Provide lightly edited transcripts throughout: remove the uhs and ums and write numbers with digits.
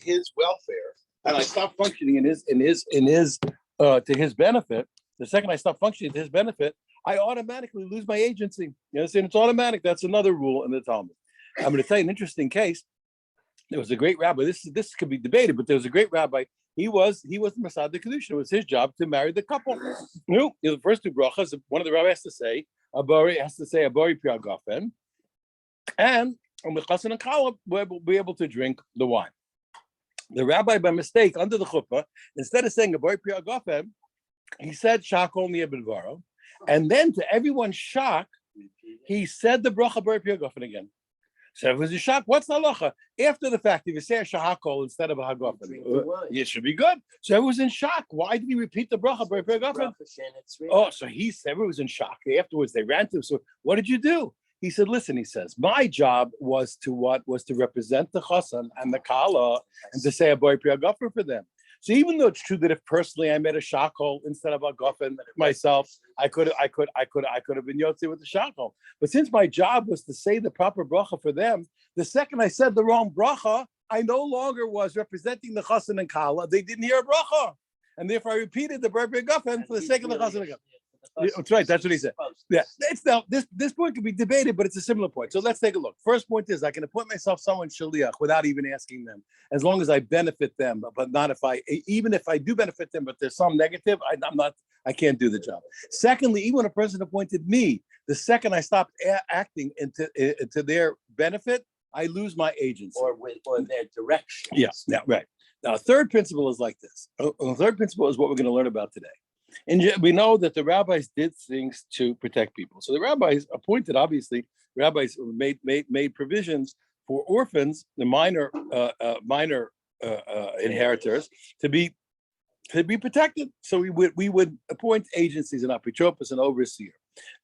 his welfare and I stop functioning in his to his benefit, the second I stop functioning to his benefit, I automatically lose my agency. You understand? It's automatic. That's another rule in the Talmud. I'm going to tell you an interesting case. There was a great rabbi. This could be debated, but there was a great rabbi. He was the Masad Kedusha. It was his job to marry the couple. The first two brachas, one of the rabbis has to say Abari Priagafen, and Mechasan and Kala will be able to drink the wine. The rabbi, by mistake, under the chuppah, instead of saying Abari Priagafen, he said Shakol Niabidvaro, and then to everyone's shock, he said the bracha Abari Priagafen again. So it was a shock. What's the halacha? After the fact, if you say a shahakol instead of a hagafen, it should be good. So everyone was in shock. Why did he repeat the bracha? Oh, so everyone was in shock. Afterwards, they ran to him. So what did you do? He said, listen, he says, my job was to represent the chassan and the kala and to say a boy priagafen for them. So even though it's true that if personally I made a shakol instead of a gofen myself, I could have been yotzi with the shakol. But since my job was to say the proper bracha for them, the second I said the wrong bracha, I no longer was representing the chassan and kala. They didn't hear a bracha, and therefore I repeated the berber gofen for the sake of the chassan and kala. That's right. That's what he said. Yeah, it's now this point could be debated, but it's a similar point. So let's take a look. First point is I can appoint myself someone shaliach without even asking them, as long as I benefit them, but not even if I do benefit them, but there's some negative, I can't do the job. Secondly, even when a person appointed me, the second I stopped acting into their benefit, I lose my agency or their direction. Yes, yeah, right. Now, a third principle is like this. A third principle is what we're going to learn about today. And we know that the rabbis did things to protect people. So the rabbis appointed, obviously, rabbis made provisions for orphans, the minor inheritors, to be protected. So we would appoint agencies, an apotropos, an overseer,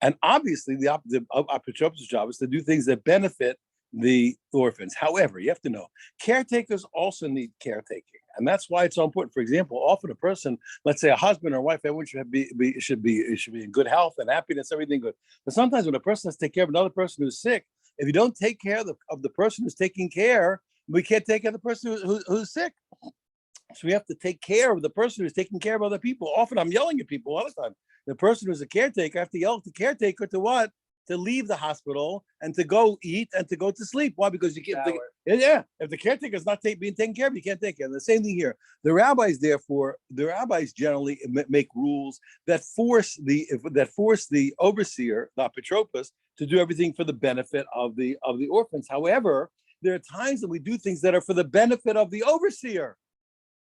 and obviously the apotropos' job is to do things that benefit the orphans. However, you have to know caretakers also need caretaking. And that's why it's so important. For example, often a person, let's say a husband or wife, everyone should be in good health and happiness, everything good. But sometimes when a person has to take care of another person who's sick, if you don't take care of the person who's taking care, we can't take care of the person who's sick. So we have to take care of the person who's taking care of other people. Often I'm yelling at people all the time. The person who's a caretaker, I have to yell at the caretaker to what? To leave the hospital and to go eat and to go to sleep. Why? Because you can't. If the caretaker is not being taken care of, you can't take care. And the same thing here. The rabbis generally make rules that force the overseer, the apotropos, to do everything for the benefit of the orphans. However, there are times that we do things that are for the benefit of the overseer,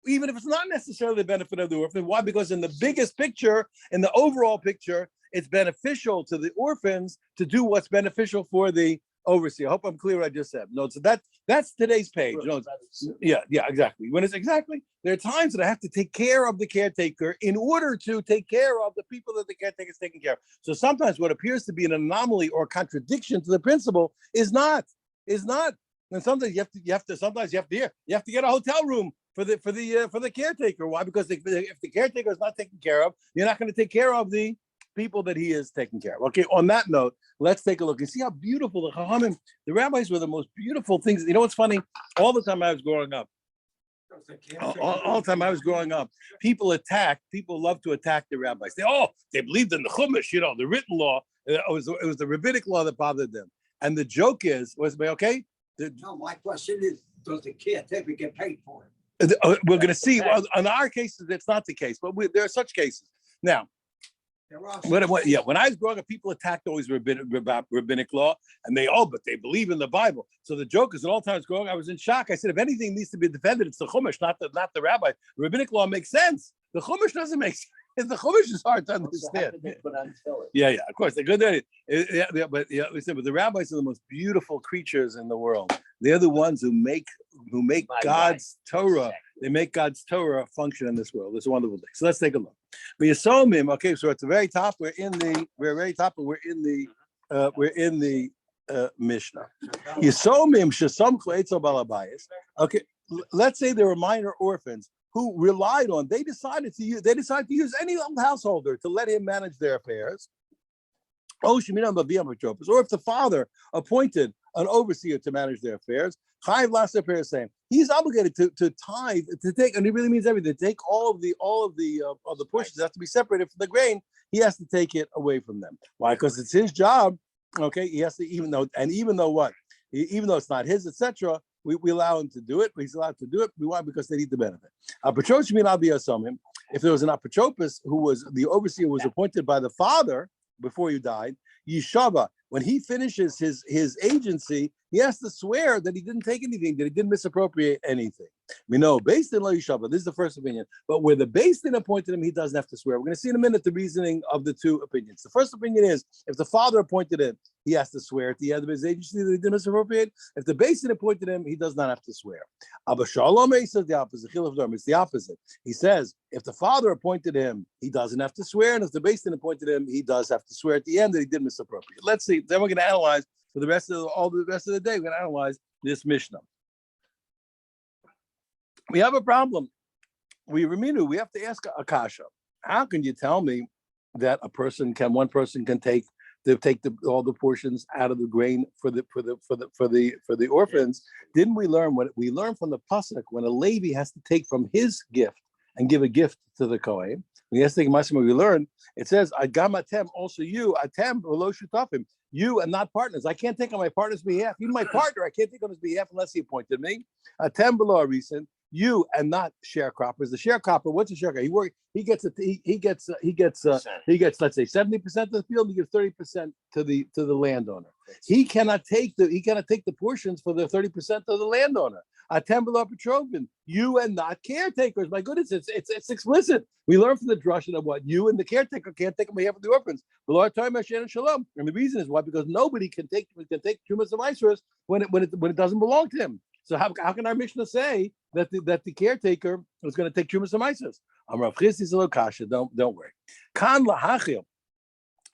even if it's not necessarily the benefit of the orphan. Why? Because in the biggest picture, in the overall picture, it's beneficial to the orphans to do what's beneficial for the overseer. I hope I'm clear what I just said. No, so that's today's page. No, yeah, exactly. There are times that I have to take care of the caretaker in order to take care of the people that the caretaker is taking care of. So sometimes what appears to be an anomaly or contradiction to the principle is not. And sometimes you have to get a hotel room for the caretaker. Why? Because if the caretaker is not taken care of, you're not going to take care of the people that he is taking care of. Okay, on that note, let's take a look and see how beautiful the Chachamim, the rabbis were the most beautiful things. You know what's funny? All the time I was growing up, people love to attack the rabbis. They believed in the Chumash, the written law. It was the rabbinic law that bothered them. And the joke okay? No, my question is, does the caretaker get paid for it? We're going to see. Well, in our cases, it's not the case, but there are such cases. Now, when I was growing up, people attacked always rabbinic law, and but they believe in the Bible. So the joke is, at all times growing, I was in shock. I said, if anything needs to be defended, it's the Chumash, not the rabbi. Rabbinic law makes sense. The Chumash doesn't make sense. The Chumash is hard to understand. Yeah, of course. They're good. But the rabbis are the most beautiful creatures in the world. They're the ones who make God's Torah. They make God's Torah function in this world. It's a wonderful thing. So let's take a look. But Yisomim, okay, so at the very top, we're in the Mishnah. Yisomim shesam chleitzo balabayis. Okay, let's say there were minor orphans who relied on. They decided to use any householder to let him manage their affairs. Or if the father appointed an overseer to manage their affairs. Chayiv Lasa Peir is saying he's obligated to tithe, to take, and he really means everything. To take all of the portions have to be separated from the grain. He has to take it away from them. Why? Because it's his job. Okay, he has to, even though what, even though it's not his, etc. We allow him to do it. He's allowed to do it. We want because they need the benefit. If there was an apotropos who was the overseer was appointed by the father before he died, Yishava, when he finishes his agency, he has to swear that he didn't take anything, that he didn't misappropriate anything. We know based in Lo Yishava, this is the first opinion, but where the based in appointed him, he doesn't have to swear. We're going to see in a minute the reasoning of the two opinions. The first opinion is if the father appointed him, he has to swear at the end of his agency that he didn't misappropriate. If the based in appointed him, he does not have to swear. Abba Shalom says the opposite. It's the opposite. He says if the father appointed him, he doesn't have to swear, and if the based in appointed him, he does have to swear at the end that he did misappropriate. Let's see. Then we're going to analyze for the rest of the day. We're going to analyze this Mishnah. We have a problem. We have to ask Akasha. How can you tell me that one person can take all the portions out of the grain for the orphans? Didn't we learn what we learned from the pasuk when a Levi has to take from his gift and give a gift to the Kohen? We learned it says Agam Atem, also you Atem v'lo shutafim, you and not partners. I can't take on my partner's behalf. Even my partner, I can't take on his behalf unless he appointed me. Atem v'lo recent. You and not sharecroppers. The sharecropper, what's a sharecropper? He gets let's say 70% of the field. He gives 30% to the landowner. He cannot take the portions for the 30% of the landowner. Atembelo Petrovin, you and not caretakers. My goodness, it's explicit. We learn from the drasha of what you and the caretaker can't take on behalf of the orphans. And the reason is why? Because nobody can take Trumas and Maasros when it doesn't belong to him. So how can our Mishnah say that the caretaker is going to take Trumas and Maasros? Don't worry. Kan lahachil.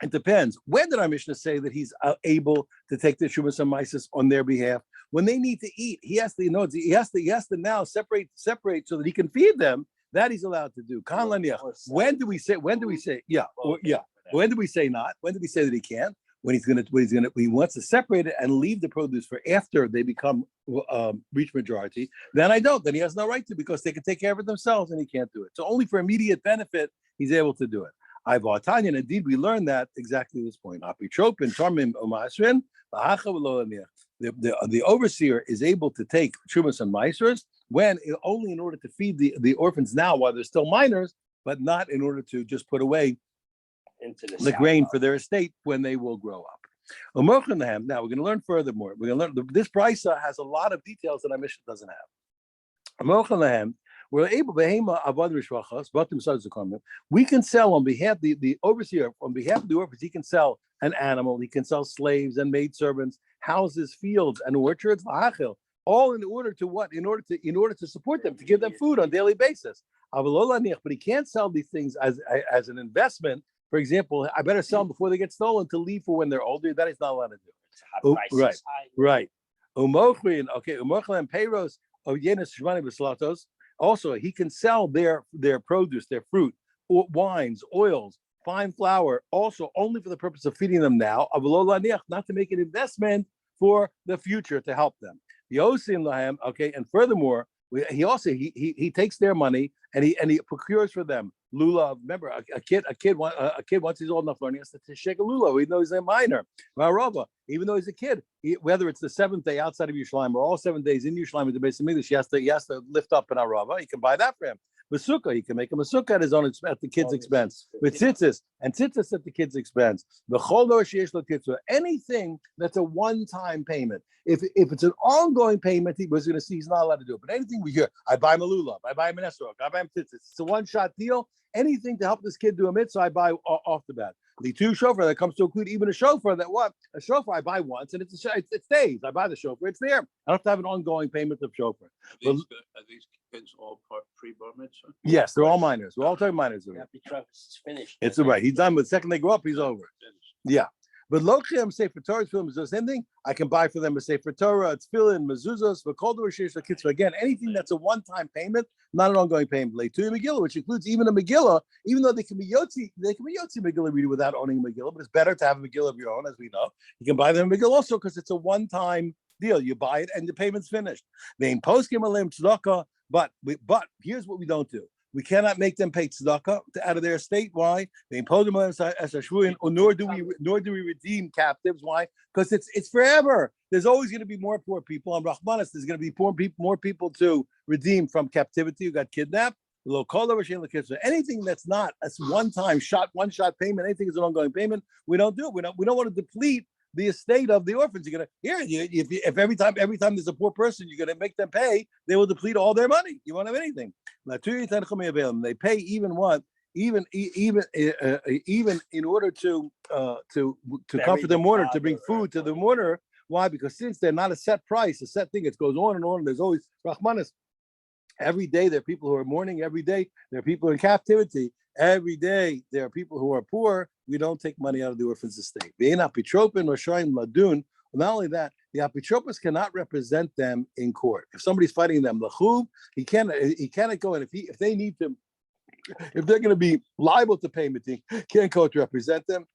It depends. When did our Mishnah say that he's able to take the Trumas and Maasros on their behalf? When they need to eat, he has to now separate so that he can feed them. That he's allowed to do. Kan laniach. When do we say? Yeah. When do we say not? When do we say that he can't? When he wants to separate it and leave the produce for after they become reach majority, then he has no right to, because they can take care of it themselves and he can't do it. So only for immediate benefit, he's able to do it. And indeed, we learned that exactly this point. The overseer is able to take Trumas and Maasros only in order to feed the orphans now while they're still minors, but not in order to just put away into the grain for their estate when they will grow up. Now we're going to learn furthermore. We're going to learn this brisa has a lot of details that our Mishnah doesn't have. We're able we can sell on behalf the overseer, on behalf of the orphans, he can sell an animal, he can sell slaves and maidservants, houses, fields, and orchards, all in order to what? In order to support them, to give them food on a daily basis. But he can't sell these things as an investment. For example, I better sell them before they get stolen to leave for when they're older. That is not allowed to do. Right. Also, he can sell their produce, their fruit, wines, oils, fine flour, also only for the purpose of feeding them now, not to make an investment for the future to help them. And furthermore, he takes their money and he procures for them lulav. Remember, a kid once he's old enough learning has to shake a lulav, even though he's a minor. Even though he's a kid, whether it's the seventh day outside of Yerushalayim or all 7 days in Yerushalayim with the Beis Hamikdash, he has to lift up an arava. He can buy that for him. With sukkah, he can make him a sukkah at his own at the kid's expense. With tzitzis at the kid's expense. Anything that's a one-time payment. If it's an ongoing payment, he's not allowed to do it. But anything we hear, I buy him a lulav, I buy him an esrog, I buy him tzitzis. It's a one-shot deal. Anything to help this kid do a mitzvah, I buy off the bat. The two shofar that comes to include even a shofar a shofar I buy once and it stays. I buy the shofar, it's there. I don't have to have an ongoing payment of shofar. Are these kids all pre-bar mitzvah? Yes, they're all minors. We're all talking minors. It's finished. It's right. He's done, but the second they grow up, he's over. Yeah. But Lochiam Sefer Torah film is the same thing. I can buy for them a Sefer Torah, tefillin, mezuzos, v'kol davar sheish l'kitzur. Again, anything that's a one-time payment, not an ongoing payment. Leituya Megillah, which includes even a Megillah, even though they can be Yotzi Megillah reader without owning a Megillah, but it's better to have a Megillah of your own, as we know. You can buy them a Megillah also because it's a one-time deal. You buy it and the payment's finished. They impose tzedakah, but here's what we don't do. We cannot make them pay tzedakah out of their estate. Why? They impose them as a shvuin, nor do we redeem captives. Why? Because it's forever. There's always going to be more poor people. On Rahmanis, there's going to be more people to redeem from captivity who got kidnapped. Anything that's not a one-shot payment, anything is an ongoing payment, we don't do it. We don't want to deplete the estate of the orphans. You're gonna if every time there's a poor person, you're gonna make them pay, they will deplete all their money. You won't have anything. They pay even what? Even in order to comfort the mourner, to bring food to the mourner. Why? Because since they're not a set price, a set thing, it goes on and on. There's always Rahmanis. Every day there are people who are mourning. Every day there are people in captivity. Every day there are people who are poor. We don't take money out of the orphan's estate. Not only that, the apotropos cannot represent them in court. If somebody's fighting them, he cannot go in. If they need to, if they're going to be liable to payment, he can't go to represent them.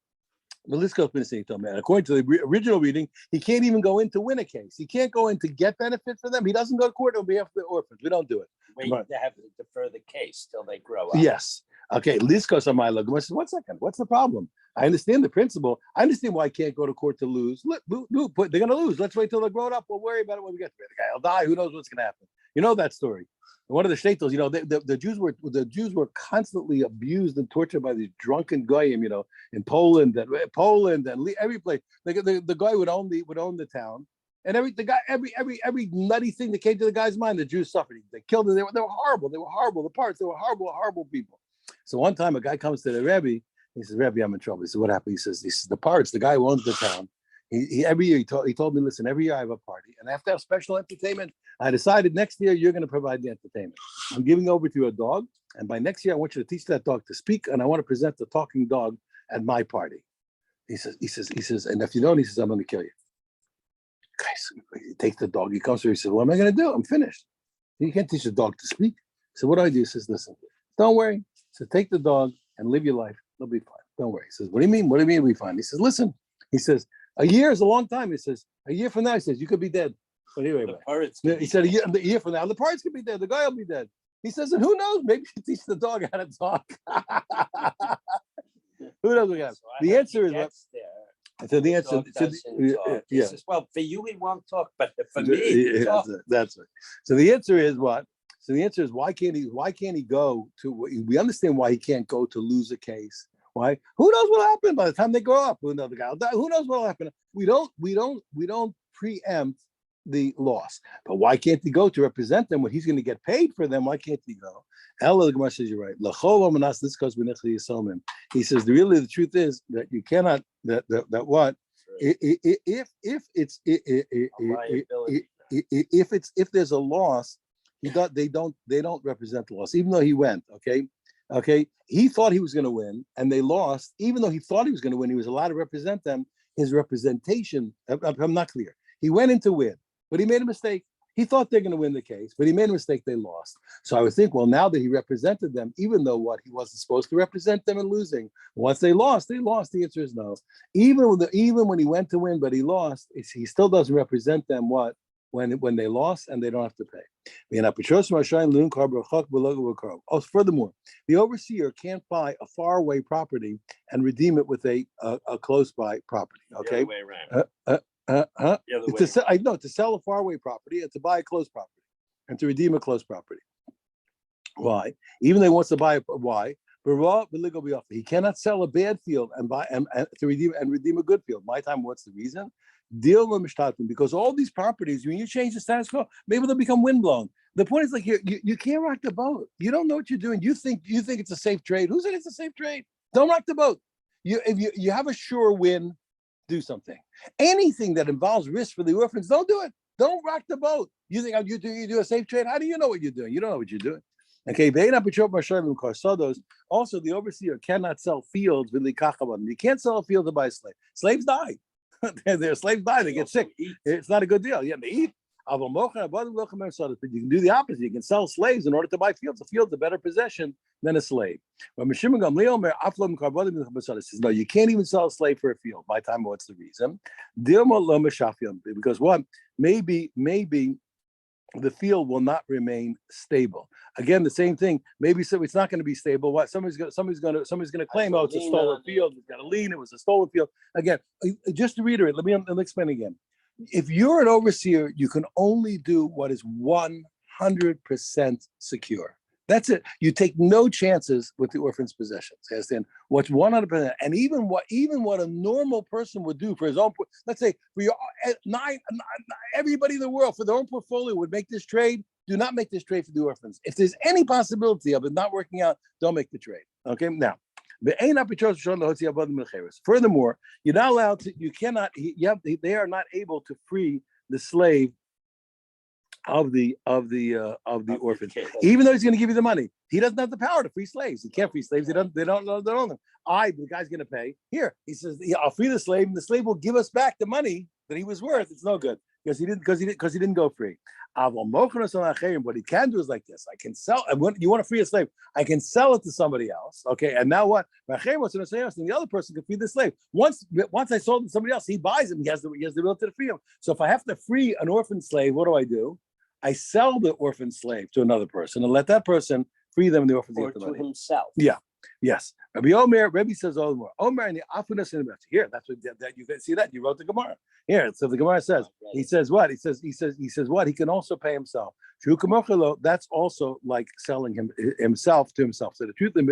According to the original reading, he can't even go in to win a case. He can't go in to get benefit for them. He doesn't go to court on behalf of the orphans. We don't do it. They have to defer the case till they grow up. Yes. Okay, Liskos Amayla says, 1 second, what's the problem? I understand the principle. I understand why I can't go to court to lose. They're going to lose. Let's wait till they're grown up. We'll worry about it when we get there. The guy will die. Who knows what's going to happen? You know that story. One of the shtetls, the Jews were constantly abused and tortured by these drunken goyim, in Poland and every place. The guy would own the town, and every nutty thing that came to the guy's mind, the Jews suffered. They killed them. They were horrible. They were horrible. The parts, they were horrible people. So one time a guy comes to the Rebbe. He says, Rebbe, I'm in trouble. He said, what happened? He says, the parts, the guy who owns the town. Every year he told me, listen, every year I have a party, and after I have special entertainment, I decided next year you're going to provide the entertainment. I'm giving over to you a dog, and by next year I want you to teach that dog to speak, and I want to present the talking dog at my party. He says, and if you don't, he says, I'm going to kill you. Guys, he takes the dog. He comes to her. He says, what am I going to do? I'm finished. You can't teach the dog to speak. So what do I do? He says, listen, don't worry. So take the dog and live your life. It'll be fine. Don't worry. He says, what do you mean? What do you mean it'll be fine? He says, listen. He says, a year is a long time. He says, a year from now, he says, you could be dead. But anyway, he said, a year from now, the parts could be dead. The guy will be dead. He says, and who knows? Maybe you teach the dog how to talk. Who knows what happens? The answer is what? So the answer, he says, well, for you, he won't talk, but for me, that's right. So the answer is what? So the answer is why can't he go to? We understand why he can't go to lose a case. Why? Who knows what'll happen by the time they grow up? Who knows the guy will die? Who knows what'll happen? We don't preempt the loss. But why can't he go to represent them when he's going to get paid for them? Why can't he go? Ella Gemara says you're right. This goes with Yisomim. He says really the truth is that you cannot that what if there's a loss, they don't represent the loss, even though he went. Okay. He thought he was going to win, and they lost. Even though he thought he was going to win, he was allowed to represent them. His representation, I'm not clear. He went in to win, but he made a mistake. He thought they're going to win the case, but he made a mistake. They lost. So I would think, well, now that he represented them, even though he wasn't supposed to represent them and losing, once they lost. The answer is no. Even when he went to win, but he lost, he still doesn't represent them. When they lost and they don't have to pay. Oh, furthermore, the overseer can't buy a faraway property and redeem it with a close by property. Okay. The other way around. To sell a faraway property and to buy a close property and to redeem a close property. Why? Even though he wants to buy why? He cannot sell a bad field and buy and to redeem a good field. My time, what's the reason? Deal with mishtatim, because all these properties, when you change the status quo, maybe they'll become windblown. The point is, like, you can't rock the boat. You don't know what you're doing. You think it's a safe trade. Who said it's a safe trade? Don't rock the boat. If you have a sure win, do something. Anything that involves risk for the orphans, don't do it. Don't rock the boat. You think you do a safe trade? How do you know what you're doing? You don't know what you're doing. Okay, also the overseer cannot sell fields. You can't sell a field to buy a slave. Slaves die. Their slaves die. They get sick. It's not a good deal. Yeah, they eat. But you can do the opposite. You can sell slaves in order to buy fields. A field's a better possession than a slave. But says, no, you can't even sell a slave for a field. My time, what's the reason? Because what? Maybe the field will not remain stable. Again, the same thing. Maybe so it's not going to be stable. What somebody's going to claim, oh, it's a stolen field. It's got a lien. It was a stolen field. Again, just to reiterate, let me explain again. If you're an overseer, you can only do what is 100% secure. That's it. You take no chances with the orphan's possessions. Understand? What's 100%, and even what a normal person would do for his own. Let's say for your everybody in the world for their own portfolio would make this trade. Do not make this trade for the orphans. If there's any possibility of it not working out, don't make the trade. Okay. Now, furthermore, you're not allowed to. You cannot. They are not able to free the slave of the orphan, even though he's going to give you the money. He doesn't have the power to free slaves. He can't free slaves. They don't own them. The guy's going to pay. Here, he says, I'll free the slave, and the slave will give us back the money that he was worth. It's no good because he didn't go free. What he can do is like this: I can sell. You want to free a slave? I can sell it to somebody else. Okay, and now what? And the other person can free the slave. Once I sold it to somebody else, he buys him. He has the ability to free him. So if I have to free an orphan slave, what do? I sell the orphan slave to another person and let that person free them in the orphan slave. Or to himself. Yeah. Yes. Rebbe says all the more. Omer and the afunas in the here. That's what that you can see that you wrote the Gemara. Here, so the Gemara says. He says what? He says what? He can also pay himself. That's also like selling himself to himself. So the truth, in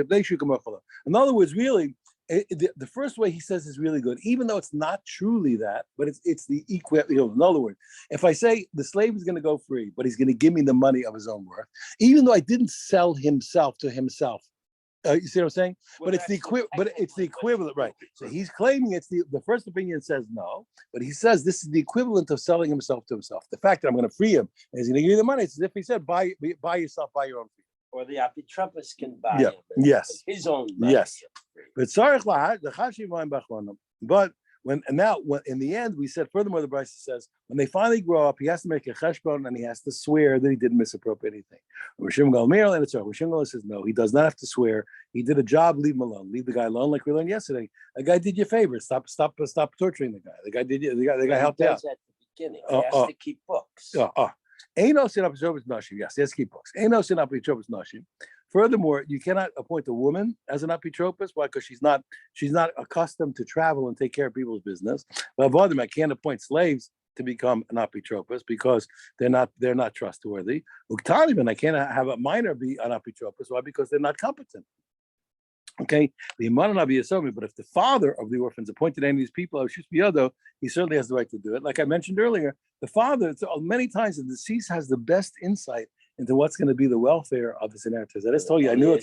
other words, really. The first way he says is really good, even though it's not truly that, but it's the equal. In other words, if I say the slave is going to go free, but he's going to give me the money of his own worth, even though I didn't sell himself to himself, you see what I'm saying? Well, but it's the equivalent, right? So he's claiming it's the first opinion says no, but he says this is the equivalent of selling himself to himself. The fact that I'm going to free him and he's going to give you the money, it's as if he said buy yourself, buy your own free. Or the apitropos can buy him. Yes. His own money. Yes. But when in the end we said furthermore the Brisa says when they finally grow up he has to make a cheshbon and he has to swear that he didn't misappropriate anything. Rishim Gal says no, he does not have to swear. He did a job, leave him alone. Leave the guy alone, like we learned yesterday. A guy did you a favor. Stop torturing the guy. The guy did you. The guy helped out. At the beginning, he has to keep books. Yes, he has to keep books. Furthermore, you cannot appoint a woman as an apitropos. Why? Because she's not accustomed to travel and take care of people's business. But I can't appoint slaves to become an apitropos because they're not trustworthy. I can't have a minor be an apitropos. Why? Because they're not competent. Okay, but if the father of the orphans appointed any of these people, he certainly has the right to do it. Like I mentioned earlier, the father, many times the deceased has the best insight into what's going to be the welfare of his inheritors. I just told you, I know a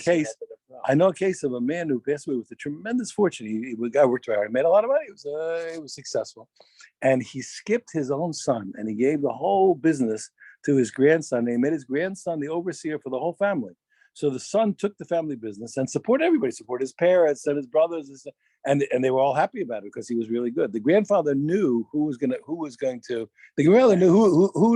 case of a man who passed away with a tremendous fortune. He guy worked hard, he made a lot of money. He was successful, and he skipped his own son, and he gave the whole business to his grandson. And he made his grandson the overseer for the whole family. So the son took the family business and supported everybody, supported his parents and his brothers, and they were all happy about it because he was really good. The grandfather knew who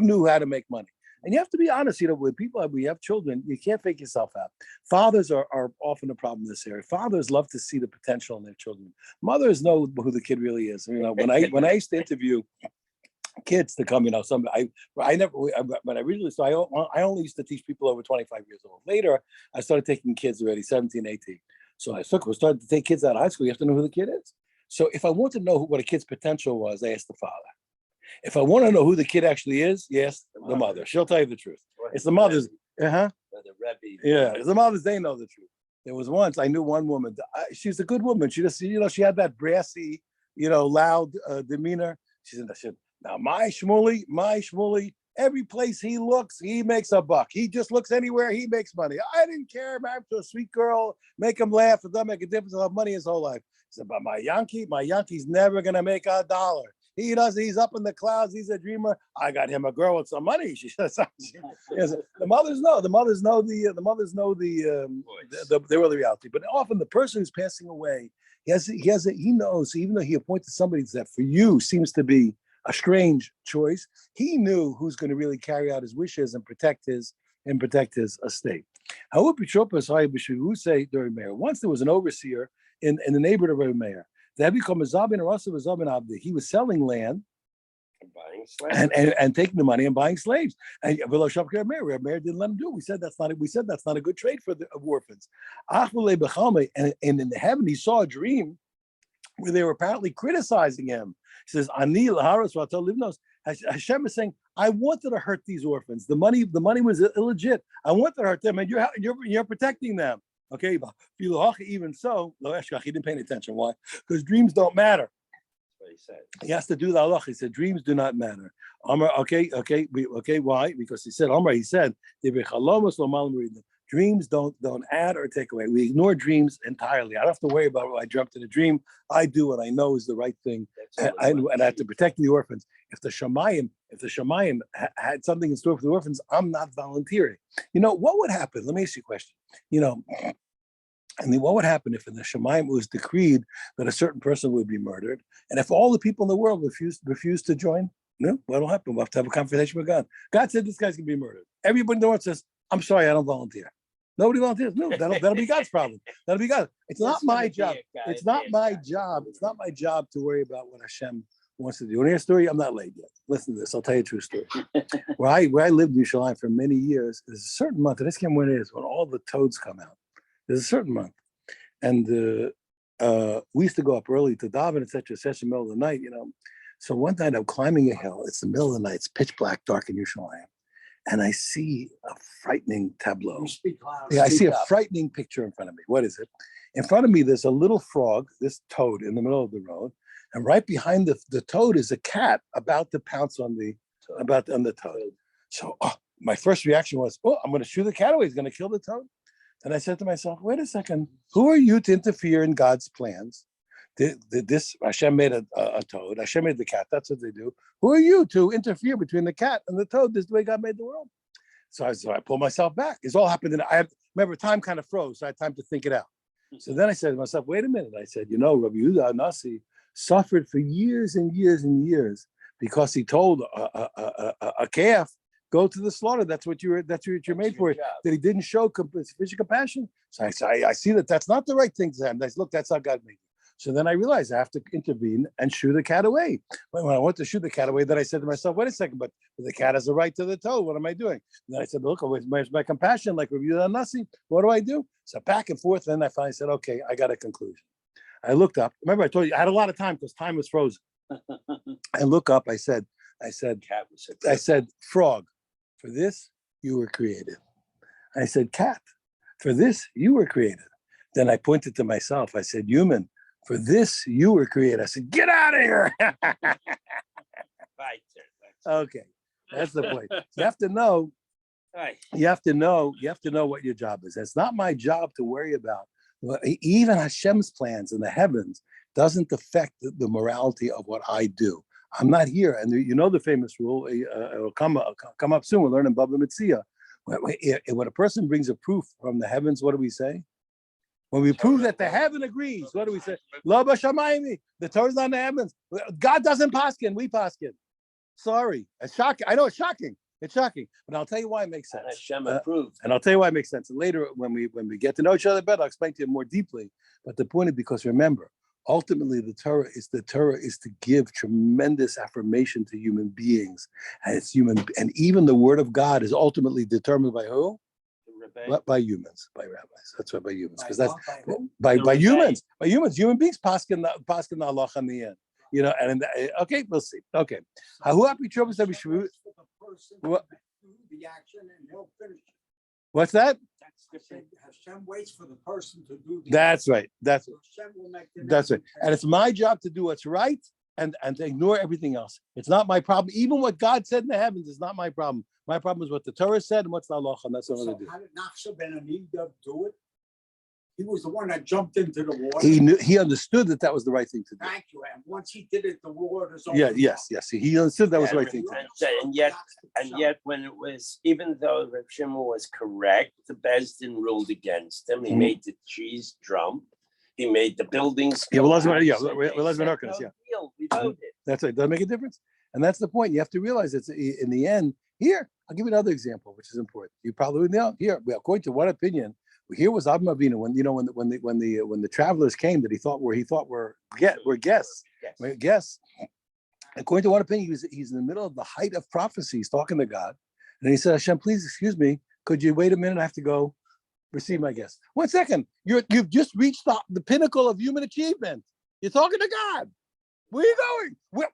knew how to make money. And you have to be honest, when we have children, you can't fake yourself out. Fathers are often a problem in this area. Fathers love to see the potential in their children. Mothers know who the kid really is. When I used to interview kids to come, I only used to teach people over 25 years old. Later, I started taking kids already 17, 18. So I started to take kids out of high school. You have to know who the kid is. So if I want to know what a kid's potential was, I asked the father. If I want to know who the kid actually is, yes, the mother. She'll tell you the truth. It's the mothers. The Rebbe. Yeah, it's the mothers. They know the truth. There was once I knew one woman. She's a good woman. She just, she had that brassy, loud demeanor. She said, now my Shmuley, every place he looks, he makes a buck. He just looks anywhere, he makes money. I didn't care, married to a sweet girl, make him laugh. It doesn't make a difference. He'll have money his whole life. He said, but my Yankee's never gonna make $1. He doesn't. He's up in the clouds. He's a dreamer. I got him a girl with some money. She says, yes, the mothers know. The mothers know the real reality. But often the person who's passing away, he knows. Even though he appointed somebody that for you seems to be a strange choice, he knew who's going to really carry out his wishes and protect his estate. However, say during Meir. Once there was an overseer in the neighborhood of Rabbi Meir. He was selling land and taking the money and buying slaves. And Rabbi Meir didn't let him do it. We said that's not a good trade for the orphans. And in the heaven, he saw a dream where they were apparently criticizing him. He says, Ani Laharas Vato Livnos. Hashem is saying, I wanted to hurt these orphans. The money was illegit. I wanted to hurt them, and you're protecting them. Okay, even so, he didn't pay any attention. Why? Because dreams don't matter. That's what he said. He has to do the halach. He said dreams do not matter. Okay. Why? Because he said, he said, dreams don't add or take away. We ignore dreams entirely. I don't have to worry about what I dreamt in a dream. I do what I know is the right thing, and I have to protect the orphans. If the Shemayim had something in store for the orphans, I'm not volunteering. What would happen? Let me ask you a question. What would happen if in the Shemayim it was decreed that a certain person would be murdered, and if all the people in the world refused to join? No, what'll happen? We'll have to have a conversation with God. God said this guy's gonna be murdered. Everybody in the world says, "I'm sorry, I don't volunteer." Nobody volunteers. No, that'll be God's problem. That'll be God. It's not my job. It's not my job. It's not my job to worry about what Hashem wants to do. You want to hear a story? I'm not late yet. Listen to this. I'll tell you a true story. Where I lived in Yerushalayim for many years, there's a certain month, and I can't remember when it is, when all the toads come out. There's a certain month. And we used to go up early to daven, etc., in the middle of the night, So one night I'm climbing a hill. It's the middle of the night. It's pitch black, dark in Yerushalayim. And I see a frightening tableau. I see a frightening picture in front of me. What is it? In front of me, there's a little frog, this toad, in the middle of the road. And right behind the toad is a cat about to pounce on the toad. So my first reaction was, I'm going to shoo the cat away. He's going to kill the toad. And I said to myself, wait a second. Who are you to interfere in God's plans? This Hashem made a toad. Hashem made the cat. That's what they do. Who are you to interfere between the cat and the toad? This is the way God made the world. So I pulled myself back. It's all happened. Remember, time kind of froze. So I had time to think it out. So then I said to myself, wait a minute. I said, Rabbi Yehuda Nasi suffered for years and years and years because he told a calf, go to the slaughter. That's what you're made for. That he didn't show sufficient compassion. So I see that's not the right thing to him. I said, look, that's how God made you. So then I realized I have to intervene and shoo the cat away. But when I went to shoo the cat away, then I said to myself, wait a second, but the cat has a right to the toad. What am I doing? And then I said, look, where's my compassion? Like Rabbi Yehuda Nasi, what do I do? So back and forth. Then I finally said, okay, I got a conclusion. I looked up. Remember, I told you I had a lot of time because time was frozen. I look up. I said, frog, for this you were created. I said, cat, for this you were created. Then I pointed to myself. I said, human, for this you were created. I said, get out of here. Okay, that's the point. You have to know. You have to know what your job is. It's not my job to worry about. Even Hashem's plans in the heavens doesn't affect the morality of what I do. I'm not here. And the famous rule, it'll come up soon. We'll learn in Baba Metzia. When a person brings a proof from the heavens, what do we say? When we prove that the heaven agrees, what do we say? Lo b'shamayim. The Torah's not in the heavens. God doesn't paskin, we paskin. Sorry. It's shocking. I know it's shocking. It's shocking. But I'll tell you why it makes sense. Hashem approved. And I'll tell you why it makes sense. And later, when we get to know each other better, I'll explain to you more deeply. But the point is, because remember, ultimately the Torah is to give tremendous affirmation to human beings. And it's human, and even the word of God is ultimately determined by who? By humans, by rabbis. That's why by humans, because that's by humans. By humans, human beings paskin the halacha in the end. And okay, we'll see. Okay, what's that? Hashem waits for the person to do the That's right. That's right. right. And it's my job to do what's right and to ignore everything else. It's not my problem. Even what God said in the heavens is not my problem. My problem is what the Torah said and what's the halacha, and that's what I'm going to do. How did Nachshon ben Aminadab do it? He was the one that jumped into the water. He understood that was the right thing to do. Thank you. And once he did it, the water's over. Yeah, yes. He understood that was the right thing to do. And yet, when it was, even though Reb Shimon was correct, the Bezdin ruled against him. He made the cheese drum. He made the buildings. Yeah, collapse, well, yeah, and they well, said, yeah. "No deal, we voted." That's right. Doesn't make a difference. And that's the point. You have to realize it's in the end. Here, I'll give you another example, which is important. You probably know. Here, according to one opinion, here was Abba Avinu when the travelers came that he thought were guests. Guests. According to one opinion, he's in the middle of the height of prophecy. He's talking to God, and he said, "Hashem, please excuse me. Could you wait a minute? I have to go receive my guest." 1 second. You've just reached the pinnacle of human achievement. You're talking to God. Where are you going?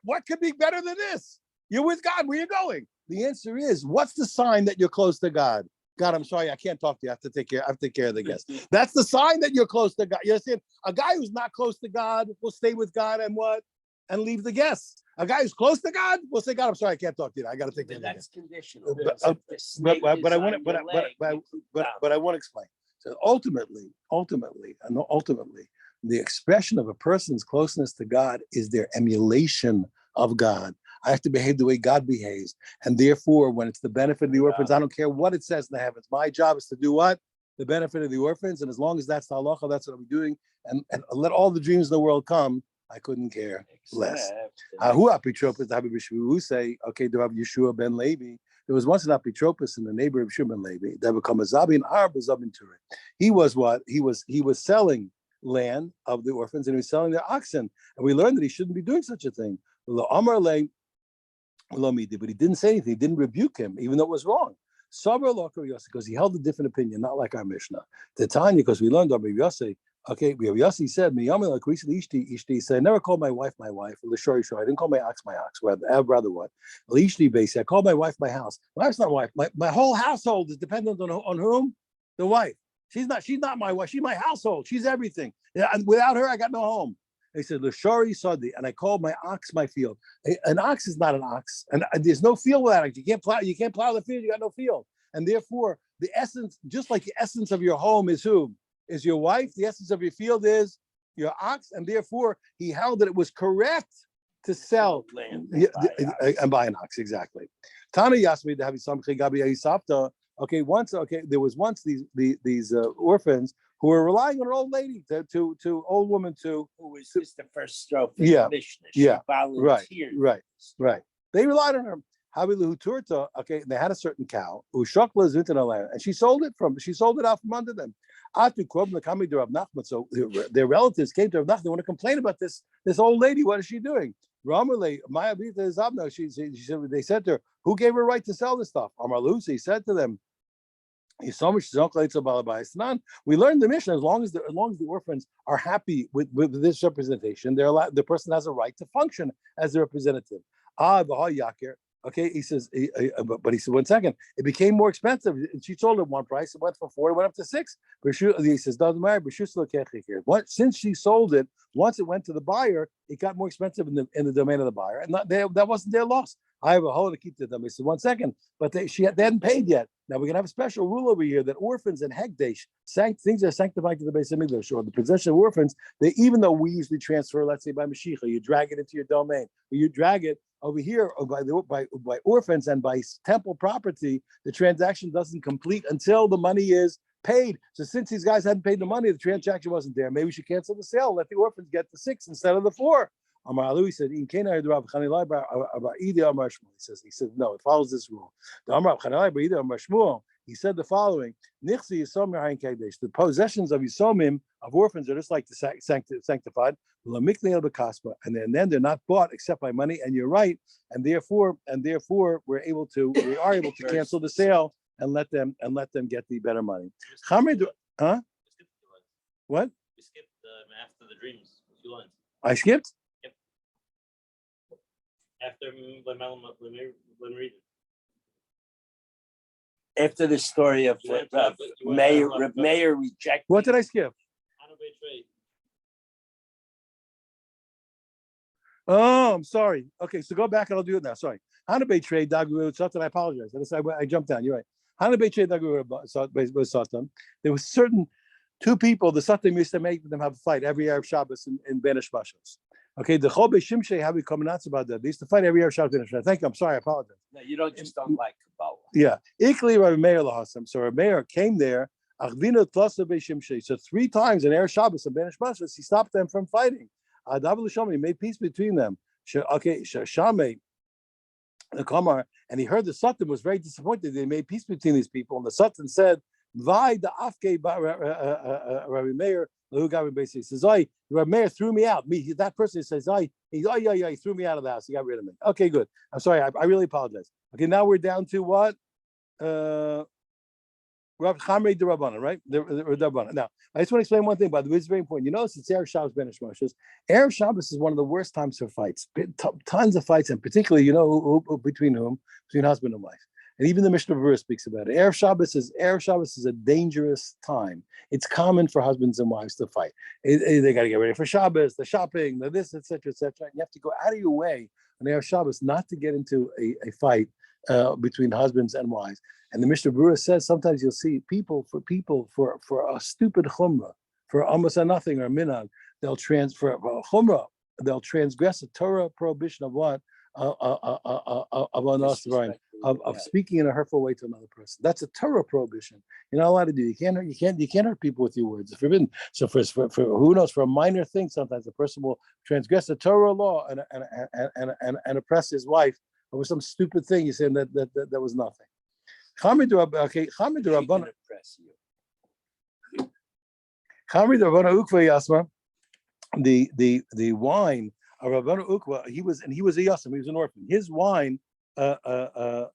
What could be better than this? You're with God. Where are you going? The answer is, what's the sign that you're close to God? God, I'm sorry, I can't talk to you. I have to take care of the guest. That's the sign that you're close to God. You understand? A guy who's not close to God will stay with God and leave the guests. A guy who's close to God will say, God, I'm sorry, I can't talk to you. I got to take care of the guest. That's conditional. But I want to explain. So ultimately, the expression of a person's closeness to God is their emulation of God. I have to behave the way God behaves. And therefore, when it's the benefit of the orphans, I don't care what it says in the heavens. My job is to do what? The benefit of the orphans. And as long as that's the halacha, that's what I'm doing. And let all the dreams in the world come. I couldn't care less. Say, okay, Yeshua ben Levi. There was once an apitropos in the neighbor of Shimon Levi that become a zabin arb, a zabin turin. He was what? He was selling land of the orphans and he was selling their oxen. And we learned that he shouldn't be doing such a thing. But he didn't say anything. He didn't rebuke him, even though it was wrong. Because he held a different opinion, not like our Mishnah. Tanya, because we learned Rabbi Yossi. Okay, Rabbi Yossi said, he said, I never called my wife. I didn't call my ox. Rather what? I called my wife my house. My wife's not wife. My whole household is dependent on whom? The wife. She's not my wife. She's my household. She's everything. And without her, I got no home. He said, L'shari Sadi, and I called my ox my field. An ox is not an ox, and there's no field without it. You can't plow the field, you got no field. And therefore, the essence, just like the essence of your home is who? Is your wife. The essence of your field is your ox, and therefore he held that it was correct to sell land and buy an ox, exactly. Tana Yasmi to have some Gabi. Okay, there was once these orphans who were relying on an old lady to old woman who was just the first stroke. Right. They relied on her. Okay, they had a certain cow who and she sold it out from under them. So their relatives came to Rav Nachman. They want to complain about this old lady. What is she doing? They said to her, who gave her right to sell this stuff? He said to them, we learned the mission. As long as the orphans are happy with this representation, the person has a right to function as a representative. Okay, he says, but he said, 1 second, it became more expensive. She sold it one price, it went from 4, it went up to 6. He says, doesn't matter. Since she sold it, once it went to the buyer, it got more expensive in the domain of the buyer, and that wasn't their loss. I have a hole to keep to them. He said, 1 second, but they hadn't paid yet. Now we're gonna have a special rule over here that orphans and hegdesh, things that are sanctified to the base of English, or the possession of orphans, even though we usually transfer, let's say by Mashiach, you drag it into your domain, or you drag it over here by orphans and by temple property, the transaction doesn't complete until the money is paid. So since these guys hadn't paid the money, the transaction wasn't there. Maybe we should cancel the sale and let the orphans get the 6 instead of the 4. He said, he said, no, it follows this rule. He said the following: the possessions of Yisomim, of orphans, are just like the sanctified, and then they're not bought except by money. And you're right, and therefore we are able to cancel the sale and let them get the better money. Huh? What? We skipped after the dreams. I skipped. After After the story of Mayor rejected. What did I skip? Oh, I'm sorry. Okay, so go back and I'll do it now. Sorry. Hanabay trade Dagu Satan. I apologize. I jumped down. You're right. Hanabay trade Dagu Satan. There was certain Two people, the Satim used to make them have a fight every Erev Shabbos in Benish Mashos. Okay, the Chol Shimshei, how we come nuts about that? They used to fight every Erev Shabbos. Thank you. I'm sorry. I apologize. No, you don't like Kabbalah. Yeah. Ikli Rabbi Meir lahasam. So Rabbi Meir came there. Achvinu tlasa beishimshei. So 3 times in Erev Shabbos and Benish Mashos, he stopped them from fighting. Adav l'shamei, he made peace between them. Okay, Shamei, the Kamar, and he heard the Satan was very disappointed. They made peace between these people, and the Satan said, "Vai the afke Rabbi Meir." He says, Rabbi Meir threw me out. That person says, he threw me out of the house. He got rid of me. Okay, good. I'm sorry. I really apologize. Okay, now we're down to what? Chamrei de Rabbanan, right? The Rabbanan. Now, I just want to explain one thing, by the way, it's very important. You notice it's Erev Shabbos, Benish Mashos. Erev Shabbos is one of the worst times for fights. Tons of fights, and particularly, between whom? Between husband and wife. And even the Mishnah Berurah speaks about it. Erev Shabbos is a dangerous time. It's common for husbands and wives to fight. They got to get ready for Shabbos, the shopping, the this, etc., etc. And you have to go out of your way on Erev Shabbos not to get into a fight between husbands and wives. And the Mishnah Berurah says sometimes you'll see people for a stupid chumrah, for almost a nothing or a minhag, they'll transgress a Torah prohibition of what? Of speaking in a hurtful way to another person. That's a Torah prohibition. You're not allowed to do. You can't hurt people with your words. It's forbidden. So for who knows, for a minor thing, sometimes a person will transgress a Torah law and oppress his wife over some stupid thing. You're saying that was nothing. Chamid Rabbanan Ukva Yasma, the wine of Rabbanan Ukva, he was a Yasam, he was an orphan. His wine, Mashur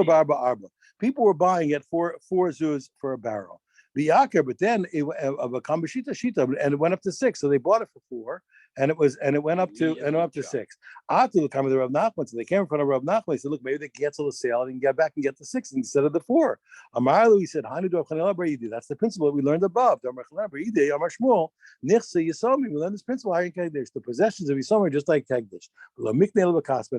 Barba Arba. People were buying it for 4 zuz for a barrel. But then of a Kambashita Shita, and it went up to 6. So they bought it for 4, and it went up to 6. After the time of the Rav Nachman, so they came in front of Rav Nachman. They said, "Look, maybe they can cancel the sale and get back and get the 6 instead of the 4." Amarlu, he said, "That's the principle that we learned above." We learned this principle. The possessions of Yisomim are just like Hegdish. But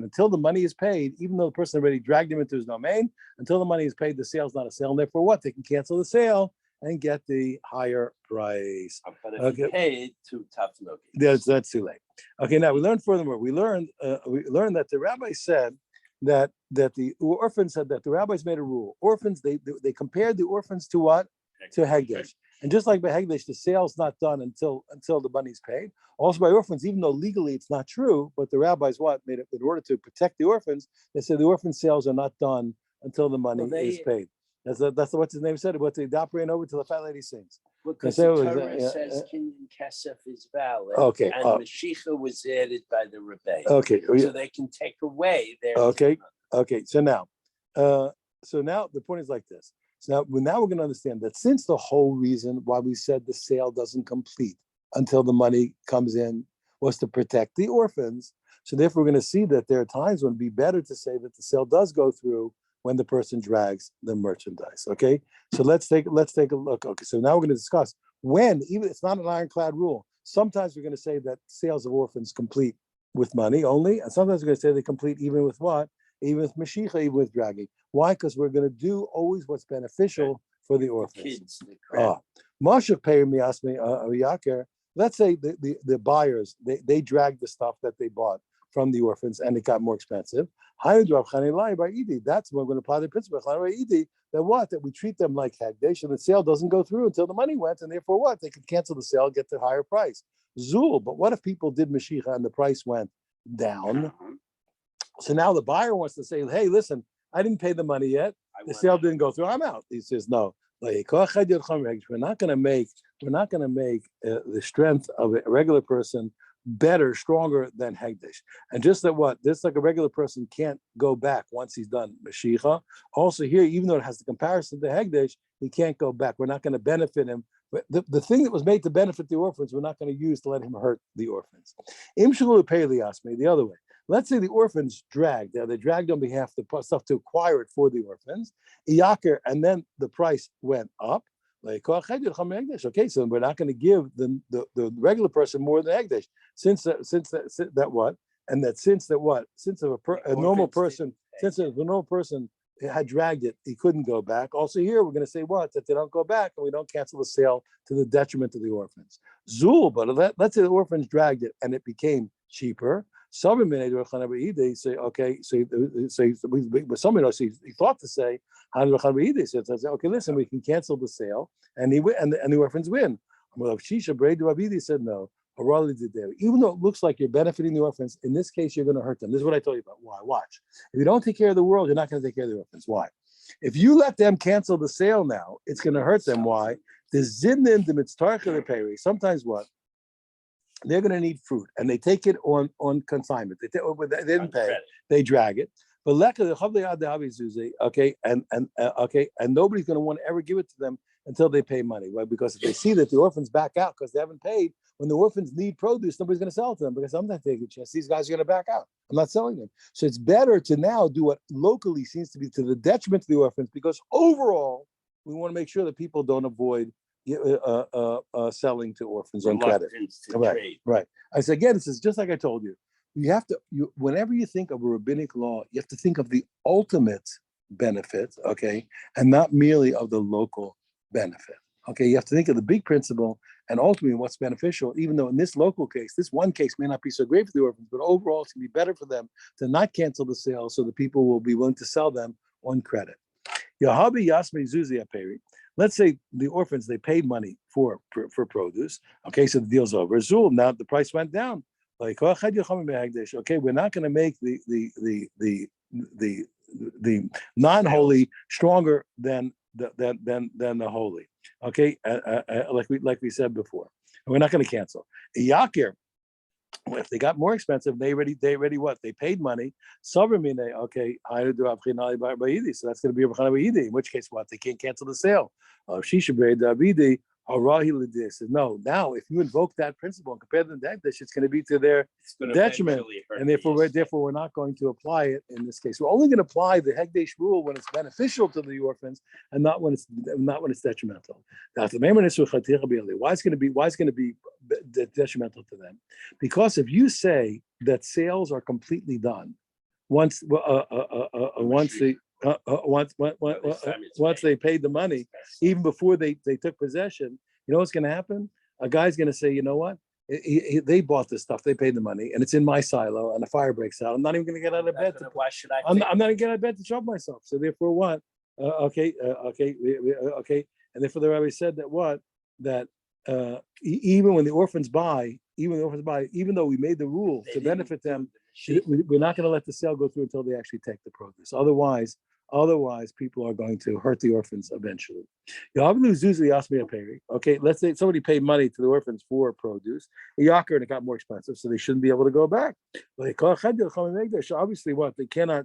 until the money is paid, even though the person already dragged him into his domain, until the money is paid, the sale is not a sale. And therefore, what? They can cancel the sale and get the higher price. But if you paid, too tough no. That's too late. Okay, now we learned furthermore. We learned that the rabbi said that the orphans said that the rabbis made a rule. Orphans, they compared the orphans to what? To Hegdish. And just like by Hegdish, the sale's not done until the money's paid. Also by orphans, even though legally it's not true, but the rabbis made it in order to protect the orphans. They said the orphan sales are not done until the money is paid. That's what's his name said. What the operating over till the fat lady sings. Because the Torah says Kinyan Kesef is valid. Okay. And Mashiach was added by the Rebbe. Okay. So they can take away their. Okay. Okay. So now the point is like this. So now we're going to understand that since the whole reason why we said the sale doesn't complete until the money comes in was to protect the orphans. So therefore, we're going to see that there are times when it'd be better to say that the sale does go through when the person drags the merchandise. Okay, so let's take a look. Okay, so now we're going to discuss when, even it's not an ironclad rule. Sometimes we're going to say that sales of orphans complete with money only, and sometimes we're going to say they complete even with what? Even with Mashiach, even with dragging. Why? Because we're going to do always what's beneficial for the orphans. Moshe pay me asked me Yaker. Let's say the buyers they dragged the stuff that they bought from the orphans and it got more expensive. That's when we're going to apply the principle that we treat them like Hagdash, and the sale doesn't go through until the money went, and therefore what? They could cancel the sale, get the higher price. Zul, but what if people did Mashiach and the price went down? So now the buyer wants to say, hey, listen, I didn't pay the money yet. The sale didn't go through. I'm out. He says, no. We're not going to make the strength of a regular person better, stronger than Hegdish. And just like a regular person can't go back once he's done Mashiach. Also here, even though it has the comparison to Hegdish, he can't go back. We're not going to benefit him. But the thing that was made to benefit the orphans, we're not going to use to let him hurt the orphans. The other way. Let's say the orphans dragged. They dragged on behalf of the stuff to acquire it for the orphans. And then the price went up. Okay, so we're not going to give the regular person more than Hegdish. Since a normal person had dragged it. He couldn't go back. Also here, we're going to say what? That they don't go back and we don't cancel the sale to the detriment of the orphans. Zul, but let's say the orphans dragged it and it became cheaper. They say, okay, but somebody else, he thought to say, so okay, listen, we can cancel the sale and the orphans win. Shisha said no. Even though it looks like you're benefiting the orphans, in this case, you're going to hurt them. This is what I told you about. Why? Watch. If you don't take care of the world, you're not going to take care of the orphans. Why? If you let them cancel the sale now, it's going to hurt them. Why? Sometimes what? They're going to need fruit, and they take it on consignment. They didn't pay. They drag it. But okay, and nobody's going to want to ever give it to them until they pay money. Why? Because if they see that the orphans back out because they haven't paid, when the orphans need produce, nobody's going to sell it to them because I'm not taking a chance. These guys are going to back out. I'm not selling them. So it's better to now do what locally seems to be to the detriment of the orphans, because overall we want to make sure that people don't avoid selling to orphans on credit. Right. I said again, this is just like I told you. You have to, whenever you think of a rabbinic law, you have to think of the ultimate benefit, okay, and not merely of the local benefit. Okay, you have to think of the big principle and ultimately what's beneficial, even though in this local case, this one case may not be so great for the orphans, but overall it's going to be better for them to not cancel the sale so the people will be willing to sell them on credit. Yahabi Yasmi Zuzi Aperi. Let's say the orphans, they paid money for produce. Okay, so the deal's over. Zul, now the price went down. Like, okay, we're not going to make the non-holy stronger than the holy. Okay, like we said before, and we're not going to cancel. Yakir, if they got more expensive, they already what? They paid money. Okay, so that's going to be a in which case what? They can't cancel the sale. Shisha says no. Now, if you invoke that principle and compare them to that, it's going to be to their detriment, and therefore we're not going to apply it in this case. We're only going to apply the Hegdesh rule when it's beneficial to the orphans, and not when it's detrimental. Now, why it's going to be detrimental to them? Because if you say that sales are completely done once they paid the money, even before they took possession, you know what's going to happen? A guy's going to say, you know what? They bought this stuff, they paid the money, and it's in my silo, and a fire breaks out. I'm not even going to get out of bed. Why should I? I'm not going to get out of bed to shove myself. So therefore, what? Okay. And therefore, the rabbi said that what? That even when the orphans buy, even though we made the rule to benefit them, we're not going to let the sale go through until they actually take the produce. Otherwise, people are going to hurt the orphans eventually. Okay, let's say somebody paid money to the orphans for produce, and it got more expensive, so they shouldn't be able to go back. So obviously, what they cannot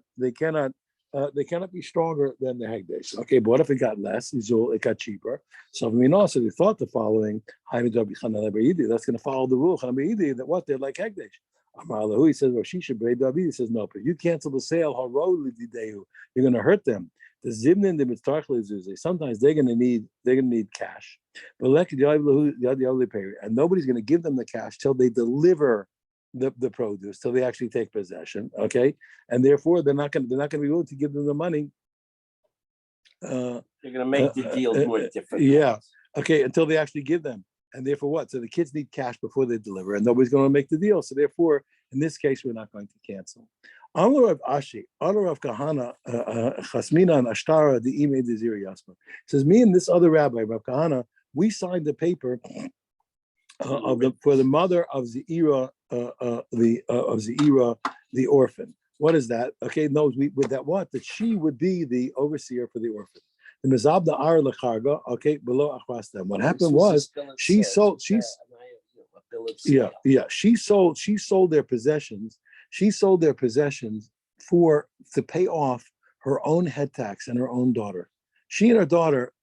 be stronger than the hegdesh. Okay, but what if it got less? It got cheaper. So also they thought the following: that's going to follow the rule that what they're like hegdesh. He says, he says, no, but if you cancel the sale, you're going to hurt them. Sometimes they're going to need cash. And nobody's going to give them the cash till they deliver the produce, till they actually take possession. Okay. And therefore they're not going to be willing to give them the money. They're going to make the deal more difficult. Yeah. Okay. Until they actually give them. And therefore what? So the kids need cash before they deliver, and nobody's going to make the deal. So therefore, in this case, we're not going to cancel. Amar of Ashi, Amar of Kahana, Chasmina and Ashtara, the Ime Desir Yasma. Says, me and this other rabbi, Rav Kahana, we signed the paper for the mother of Zeira, the orphan. What is that? Okay, knows with that what? That she would be the overseer for the orphan. The Mizabda Ar Lecharga, okay, below Achwastem. What happened was she sold their possessions. She sold their possessions to pay off her own head tax and her own daughter. She and her daughter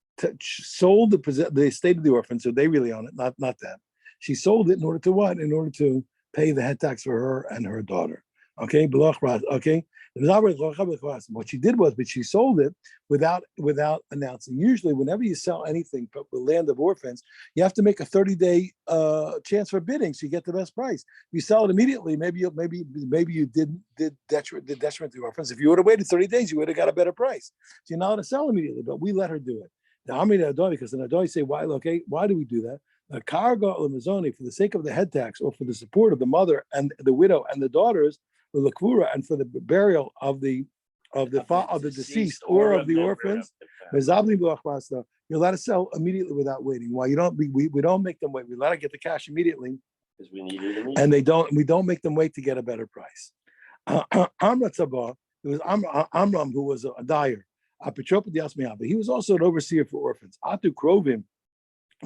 sold the estate of the orphan, so they really own it, not them. She sold it in order to what? In order to pay the head tax for her and her daughter. Okay, okay. What she did was, but she sold it without announcing. Usually, whenever you sell anything with land of orphans, you have to make a 30-day chance for bidding, so you get the best price. If you sell it immediately, maybe you did detriment to the orphans. If you would have waited 30 days, you would have got a better price. So you're not allowed to sell immediately, but we let her do it. Now, I'm because the Nadoi say, why? Okay, why do we do that? Cargo lemazoni, for the sake of the head tax, or for the support of the mother and the widow and the daughters, the lakvura, and for the burial of the deceased or of the orphans. You're allowed to sell immediately without waiting. Why you don't? We don't make them wait. We let her get the cash immediately, because we need it immediately. and we don't make them wait to get a better price. Amra Tzabah, it was Amram who was a dyer. He was also an overseer for orphans. Atu Krovim,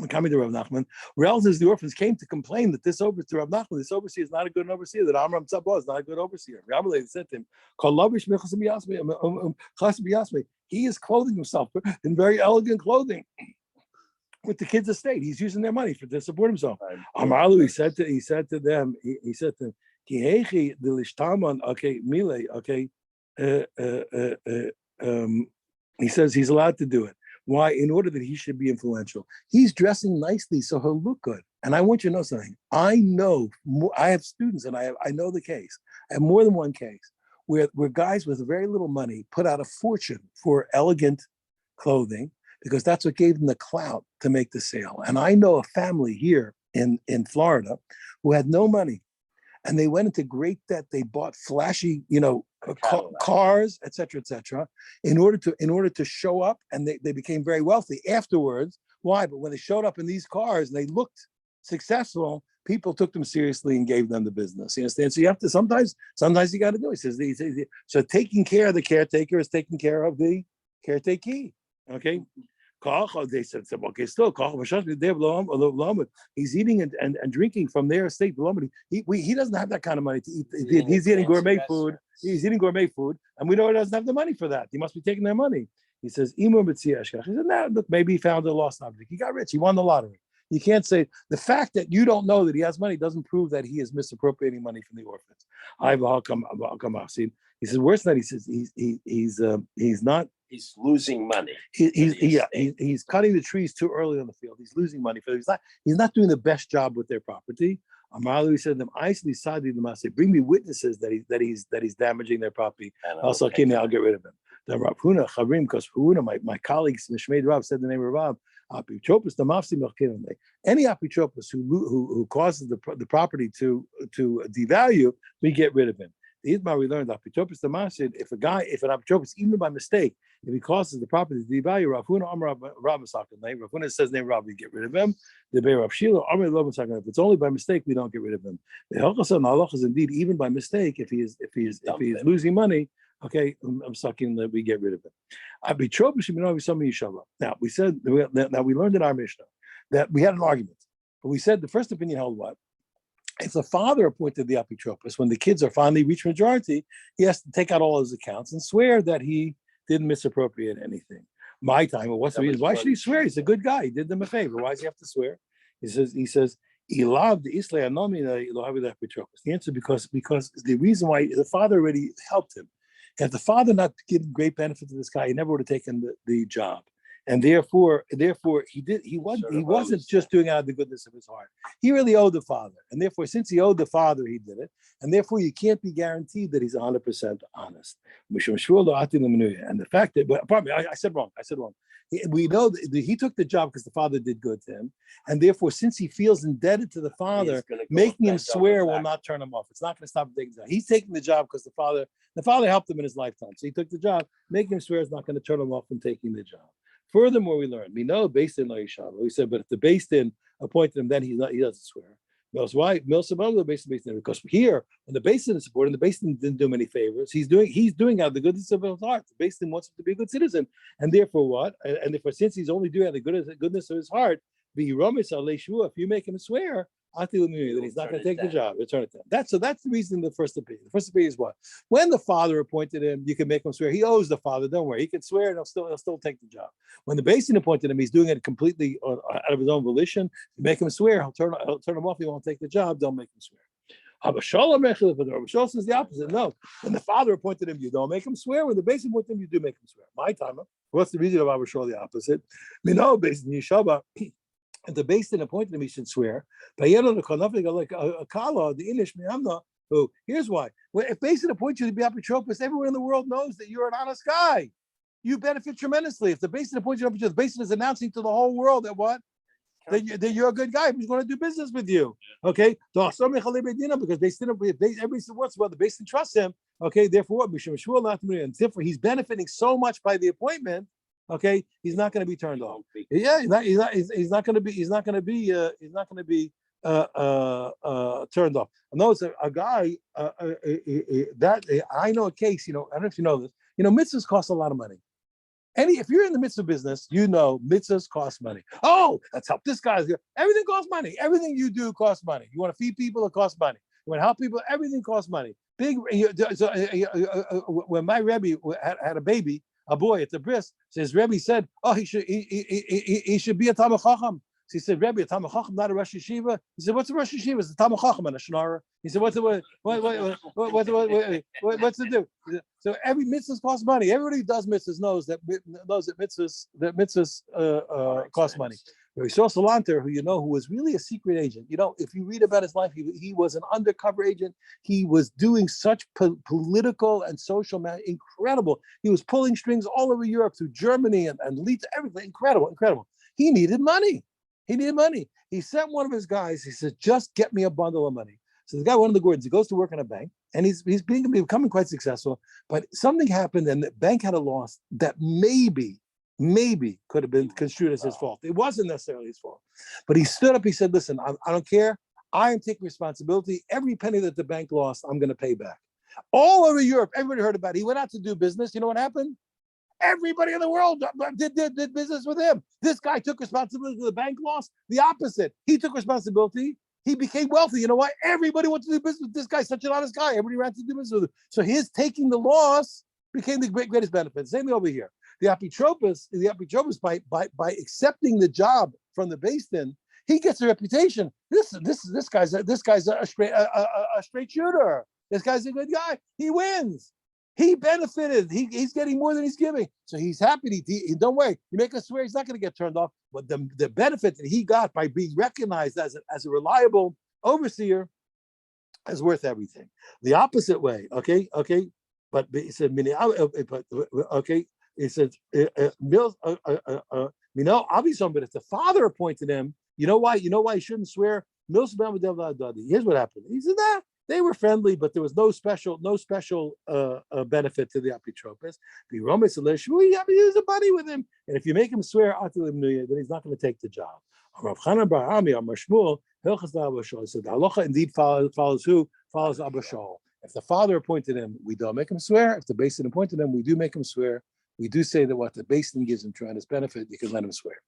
coming to Rav Nachman, relatives of the orphans came to complain that this overseer, Rav Nachman, this overseer is not a good overseer, that Amram Tzabah is not a good overseer. Rabbi said to him, he is clothing himself in very elegant clothing with the kids' estate. He's using their money to support himself. Amalu, he said to them, Kihechi the lishtaman, okay, mile, okay. He says he's allowed to do it. Why? In order that he should be influential. He's dressing nicely so he'll look good. And I want you to know something. I have students, and I know the case. I have more than one case where guys with very little money put out a fortune for elegant clothing because that's what gave them the clout to make the sale. And I know a family here in Florida who had no money. And they went into great debt. They bought flashy, cars, et cetera, in order to show up, and they became very wealthy afterwards. Why? But when they showed up in these cars and they looked successful, people took them seriously and gave them the business. You understand? So you have to sometimes you got to do it. He says, so taking care of the caretaker is taking care of the caretakee. Okay. They said, okay, still, he's eating and drinking from their estate. He doesn't have that kind of money to eat. He's eating gourmet food. He's eating gourmet food, and we know he doesn't have the money for that. He must be taking their money. He says, he said, nah, look, maybe he found a lost object. He got rich. He won the lottery. You can't say the fact that you don't know that he has money doesn't prove that he is misappropriating money from the orphans. He says, worse than that, he says he's not. He's losing money. He's cutting the trees too early on the field. He's losing money. He's not doing the best job with their property. Amalu said to them, I decided to bring me witnesses that he's damaging their property. Also, I'll get rid of him. The Rav Huna Chavrim, because Huna, my colleagues, Mishmeid Rav said the name of Rav. Any apitropos who causes the property to devalue, we get rid of him. The Idmar, we learned apitropos the Masid, if an apitropos, even by mistake, if he causes the property to devalue, Rav Huna Amar Rav Masakin, Rav Huna says name Rav, we get rid of him. The Beir Rav Shilo Amar Rav Masakin, if it's only by mistake, we don't get rid of him. The Helchasa and Halach is indeed even by mistake, if he is losing money. Okay, I'm sucking that we get rid of it. Now we said that we learned in our Mishnah that we had an argument, but we said the first opinion held what? If the father appointed the apitropos, when the kids are finally reached majority, he has to take out all his accounts and swear that he didn't misappropriate anything. My time, what's the reason? Why should he swear? He's a good guy. He did them a favor. Why does he have to swear? He says. He loved the Isla Anomina. The answer because the reason why the father already helped him. Had the father not given great benefit to this guy, he never would have taken the job. And therefore he wasn't just doing out of the goodness of his heart. He really owed the father. And therefore, since he owed the father, he did it. And therefore you can't be guaranteed that he's 100% honest. And the fact that, but pardon me, I said wrong. We know that he took the job because the father did good to him. And therefore, since he feels indebted to the father, making him swear will not turn him off. It's not going to stop him taking the job. He's taking the job because the father helped him in his lifetime. So he took the job. Making him swear is not going to turn him off from taking the job. Furthermore, we learned, we know based in Laishava, we said, but if the based in appointed him, then he doesn't swear. Why? Because here, when the based in is supported, the based in didn't do him any favors. He's doing out of the goodness of his heart. The based in wants him to be a good citizen. And therefore what? And therefore, since he's only doing out of the goodness of his heart, if you make him swear, that he's not going to take the job. Return it to him. That's the reason. The first opinion. The first opinion is what? When the father appointed him, you can make him swear. He owes the father. Don't worry. He can swear and he'll still take the job. When the basin appointed him, he's doing it completely out of his own volition. You make him swear. He'll turn him off. He won't take the job. Don't make him swear. Abba Shalom Mechilif, but Rabbi Shalom says the opposite. No, when the father appointed him, you don't make him swear. When the Beis Din appointed him, you do make him swear. My time. What's the reason of Abba Shalom the opposite? We know Beis Din Yishaba. And the Beis Din appointed him, he should swear. But like a kala, the Inish Mihamna. Who? Here's why. Well, if Beis Din appoints you to be apotropos, everyone in the world knows that you're an honest guy. You benefit tremendously. If the Beis Din appoints you to the Beis Din is announcing to the whole world that what? That you're a good guy who's going to do business with you. Okay? Because Beis Din, everybody supports, well, the Beis Din trusts him. Okay, therefore what? And therefore he's benefiting so much by the appointment. Okay, he's not going to be turned off. Yeah, he's not going to be turned off. I know it's a guy that I know a case. I don't know if you know this. Mitzvahs cost a lot of money. If you're in the mitzvah business, mitzvahs cost money. Oh, let's help this guy. Everything costs money. Everything you do costs money. You want to feed people, it costs money. You want to help people, everything costs money. When my Rebbe had a baby, a boy at the bris, his Rebbe said, "Oh, he should be a Talmid Chacham." So he said, "Rebbe, a Talmid Chacham, not a Rosh Yeshiva." He said, "What's a Rosh Yeshiva? It's a Talmid Chacham and a Shnar." He said, "What's the do?" So every mitzvah costs money. Everybody who does mitzvahs knows that mitzvahs cost money. We saw Salanter, who was really a secret agent. If you read about his life, he was an undercover agent. He was doing such political and social incredible. He was pulling strings all over Europe through Germany and Lithuania, everything. Incredible. He needed money. He sent one of his guys. He said, "Just get me a bundle of money." So the guy, one of the Gordons, he goes to work in a bank, and he's becoming quite successful. But something happened, and the bank had a loss that maybe could have been construed as his fault. It wasn't necessarily his fault. But he stood up, he said, "Listen, I don't care. I am taking responsibility. Every penny that the bank lost, I'm going to pay back." All over Europe, everybody heard about it. He went out to do business. You know what happened? Everybody in the world did business with him. This guy took responsibility for the bank loss. The opposite. He took responsibility. He became wealthy. You know why? Everybody wanted to do business with this guy. Such an honest guy. Everybody ran to do business with him. So his taking the loss became the greatest benefit. Same thing over here. The apotropos by accepting the job from the Beis Din, he gets a reputation. This guy's a straight shooter. This guy's a good guy. He wins. He benefited. He's getting more than he's giving. So he's happy. Don't worry. You make us swear he's not going to get turned off. But the benefit that he got by being recognized as a reliable overseer is worth everything. The opposite way, okay. But he said, okay. He said, obviously, but if the father appointed him, you know why he shouldn't swear? Here's what happened. He said, they were friendly, but there was no special benefit to the apotropos. He was a buddy with him, and if you make him swear, then he's not going to take the job. Rav Chanan bar Ami, Amar Shmuel, so the halacha indeed follows who? Follows Abba Shaul. If the father appointed him, we don't make him swear. If the Beis Din appointed him, we do make him swear. We do say that what the Beis Din gives him tremendous benefit, you can let him swear.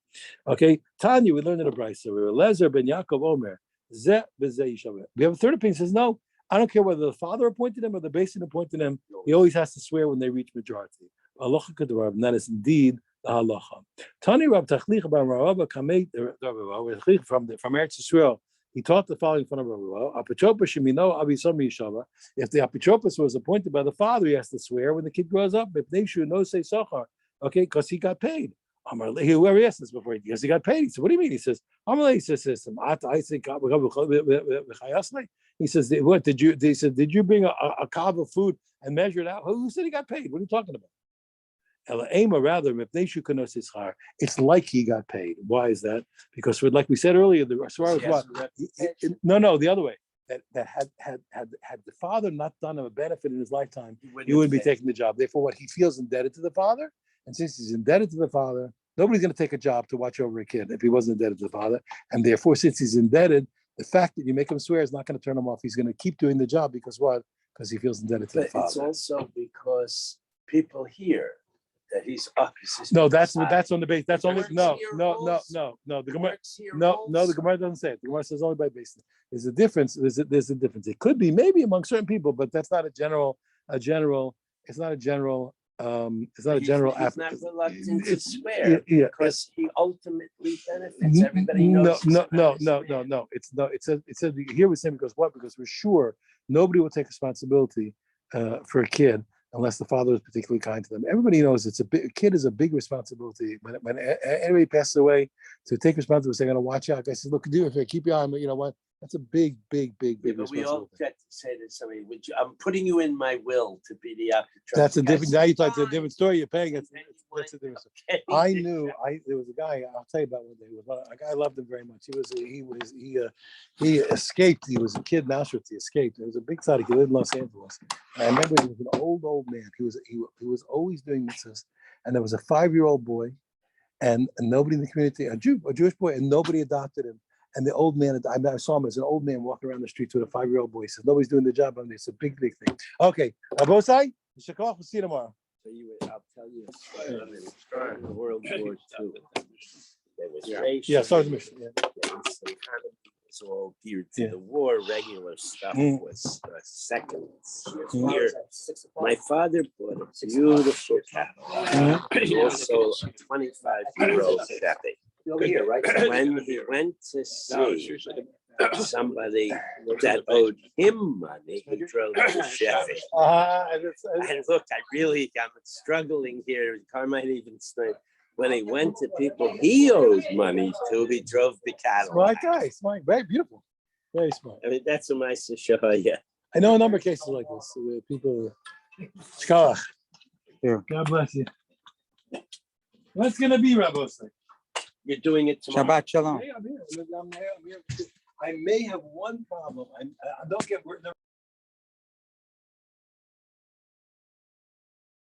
Okay, Tanya, we learned in a brayso. Lezer ben Yaakov Omer, Zeh b'zeh yishaveh. We have a third opinion says no. I don't care whether the father appointed him or the Beis Din appointed him. He always has to swear when they reach majority. Halacha kedarab, and that is indeed the halacha. Tani Rab Tachlich bar Rabba Kamei from Eretz Yisrael. He taught the following from Rabba: Apotropos shemino avisom yishava. If the apotropos was appointed by the father, he has to swear when the kid grows up. If they should no say sachar, okay, because he got paid. Whoever asked this before, because he got paid. He said, "What do you mean?" He says, He says, "What did you?" They said, "Did you bring a cob of food and measure it out?" Who said he got paid? What are you talking about? Rather, if they should it's like he got paid. Why is that? Because like we said earlier, the Aswar is what? No, the other way. That had the father not done him a benefit in his lifetime, he wouldn't be taking the job. Therefore, what he feels indebted to the father, and since he's indebted to the father, nobody's going to take a job to watch over a kid if he wasn't indebted to the father. And therefore, since he's indebted, the fact that you make him swear is not going to turn him off. He's going to keep doing the job because what? Because he feels indebted to the father. It's also because people hear that he's up. No, that's on the base. That's only no. The Gemara, the Gemara doesn't say it. The Gemara says only by basis. There's a difference. There's a difference. It could be maybe among certain people, but that's not a general. It's not a general It's not a general He's not reluctant to swear yeah. because he ultimately benefits. Everybody knows. No. It's a here we're saying because what? Because we're sure nobody will take responsibility for a kid unless the father is particularly kind to them. Everybody knows a kid is a big responsibility. When anybody passes away, to take responsibility, they're going to watch out. I said, look, keep your eye on me. You know what? That's a big Yeah, but we all responsibility. get to say to somebody, I'm putting you in my will to be the optometrist. That's a different. Now you talk to a different story. You're paying it. And then you That's a wind different story. up I getting knew. There was a guy. I'll tell you about one day. A guy I loved him very much. He escaped. He was a kid in Auschwitz. He escaped. He was a big tzaddik. He lived in Los Angeles. And I remember he was an old man. He was always doing mitzvahs. And there was a 5-year-old boy, and nobody in the community, a Jewish boy, and nobody adopted him. And the old man, I saw him as an old man walking around the streets with a 5-year-old boy. He says, nobody's doing the job on this. It's a big thing. Okay. Rabosai, we'll see you tomorrow. I'll tell you a story. In World War II, there was Yeah, sorry to miss you. the economy was all geared to the war. Regular stuff was seconds. Here, my father bought a beautiful cattle. Also, a 25-year-old Chevy. Over here, right? When he went to see somebody that owed him money, he drove the Chevy. And look, I'm struggling here. Carmine even said, when he went to people he owed money to, he drove the cattle. Smart guy, smart, very beautiful, very smart. I mean, that's a nice show, yeah. I know a number of cases like this where people. Shkalach. Here. God bless you. What's gonna be, Rabosai? You're doing it tomorrow. Shabbat shalom. I'm here. I may have one problem. I don't get.